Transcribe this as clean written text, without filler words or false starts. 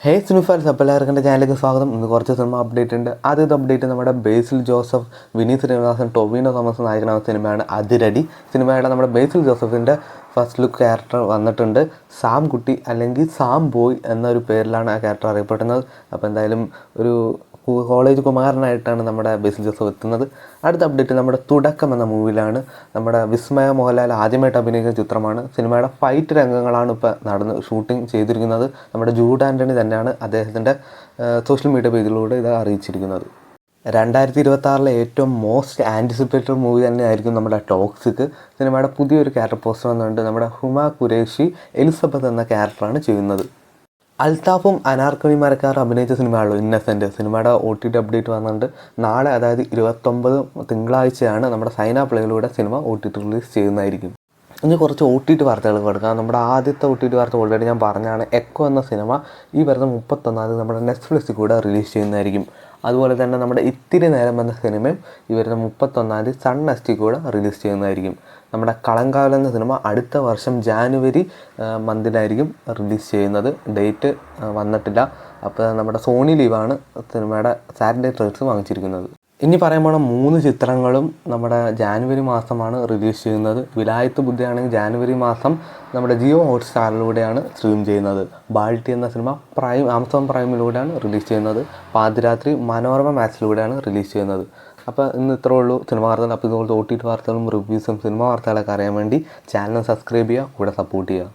ഹേ സിനിഫാൻസ്, അപ്പോൾ എല്ലാവർക്കും ചാനലിലേക്ക് സ്വാഗതം. ഇന്ന് കുറച്ച് സിനിമ അപ്ഡേറ്റ് ഉണ്ട്. ആദ്യത്തെ അപ്ഡേറ്റ് നമ്മുടെ ബേസിൽ ജോസഫ്, വിനീത് ശ്രീനിവാസൻ, ടൊവിനോ തോമസ് നായകനാവുന്ന സിനിമയാണ് അതിരടി. സിനിമയുടെ നമ്മുടെ ബേസിൽ ജോസഫിൻ്റെ ഫസ്റ്റ് ലുക്ക് ക്യാരക്ടർ വന്നിട്ടുണ്ട്. സാം കുട്ടി അല്ലെങ്കിൽ സാം ബോയ് എന്നൊരു പേരിലാണ് ആ ക്യാരക്ടർ അറിയപ്പെടുന്നത്. അപ്പോൾ എന്തായാലും ഒരു കോളേജ് കുമാരനായിട്ടാണ് നമ്മുടെ ബേസിൽ ജോസഫ് എത്തുന്നത്. അടുത്ത അപ്ഡേറ്റ് നമ്മുടെ തുടക്കം എന്ന മൂവിയിലാണ്. നമ്മുടെ വിസ്മയ മോഹൻലാൽ ആദ്യമായിട്ട് അഭിനയിക്കുന്ന ചിത്രമാണ്. സിനിമയുടെ ഫൈറ്റ് രംഗങ്ങളാണ് ഇപ്പോൾ ഷൂട്ടിംഗ് ചെയ്തിരിക്കുന്നത്. നമ്മുടെ ജൂഡ് ആൻ്റണി തന്നെയാണ് അദ്ദേഹത്തിൻ്റെ സോഷ്യൽ മീഡിയ പേജിലൂടെ ഇത് അറിയിച്ചിരിക്കുന്നത്. 2026 ഏറ്റവും മോസ്റ്റ് ആൻറ്റിസിപ്പേറ്റഡ് മൂവി തന്നെയായിരിക്കും നമ്മുടെ ടോക്സിക്. സിനിമയുടെ പുതിയൊരു ക്യാരക്ടർ പോസ്റ്റർ വന്നിട്ടുണ്ട്. നമ്മുടെ ഹുമ ഖുറേഷി എലിസബത്ത് എന്ന ക്യാരക്ടറാണ് ചെയ്യുന്നത്. അൽത്താഫും അനാർക്കലി മരക്കാർ അഭിനയിച്ച സിനിമയാണല്ലോ ഇന്നസെൻ്റ്. സിനിമയുടെ OTT അപ്ഡേറ്റ് വന്നിട്ടുണ്ട്. നാളെ, അതായത് 29 തിങ്കളാഴ്ചയാണ് നമ്മുടെ സൈന പ്ലേയിലൂടെ സിനിമ OTT റിലീസ് ചെയ്യുന്നതായിരിക്കും. ഇനി കുറച്ച് OTT വാർത്തകൾ കൊടുക്കാം. നമ്മുടെ ആദ്യത്തെ OTT വാർത്ത ഓൾറെഡി ഞാൻ പറഞ്ഞാണ്. എക്കോ എന്ന സിനിമ ഈ വരുന്ന 31 നമ്മുടെ നെറ്റ്ഫ്ലിക്സിൽ കൂടെ റിലീസ് ചെയ്യുന്നതായിരിക്കും. അതുപോലെ തന്നെ നമ്മുടെ ഇത്തിരി നേരം എന്ന സിനിമയും ഈ വരുന്ന 31 സൺ നെക്സ്റ്റ് കൂടെ റിലീസ് ചെയ്യുന്നതായിരിക്കും. നമ്മുടെ കളങ്കാവൽ എന്ന സിനിമ അടുത്ത വർഷം ജാനുവരി മന്തിലായിരിക്കും റിലീസ് ചെയ്യുന്നത്. ഡേറ്റ് വന്നിട്ടില്ല. അപ്പോൾ നമ്മുടെ സോണി ലീവാണ് സിനിമയുടെ സാറ്റലൈറ്റ് റൈറ്റ്സ് വാങ്ങിച്ചിരിക്കുന്നത്. ഇനി പറയുമ്പോൾ 3 ചിത്രങ്ങളും നമ്മുടെ ജാനുവരി മാസമാണ് റിലീസ് ചെയ്യുന്നത്. വിലായത്ത് ബുദ്ധിയാണെങ്കിൽ ജാനുവരി മാസം നമ്മുടെ ജിയോ ഹോട്ട്സ്റ്റാറിലൂടെയാണ് സ്ട്രീം ചെയ്യുന്നത്. ബാൾട്ടി എന്ന സിനിമ ആമസോൺ പ്രൈമിലൂടെയാണ് റിലീസ് ചെയ്യുന്നത്. പാതിരാത്രി മനോരമ മാക്സിലൂടെയാണ് റിലീസ് ചെയ്യുന്നത്. അപ്പോൾ ഇന്ന് ഇത്രേ ഉള്ളൂ സിനിമ വാർത്തകൾ. അപ്പോൾ ഇതുപോലത്തെ OTT വാർത്തകളും റിവ്യൂസും സിനിമ വാർത്തകളൊക്കെ അറിയാൻ വേണ്ടി ചാനൽ സബ്സ്ക്രൈബ് ചെയ്യുക, കൂടെ സപ്പോർട്ട് ചെയ്യുക.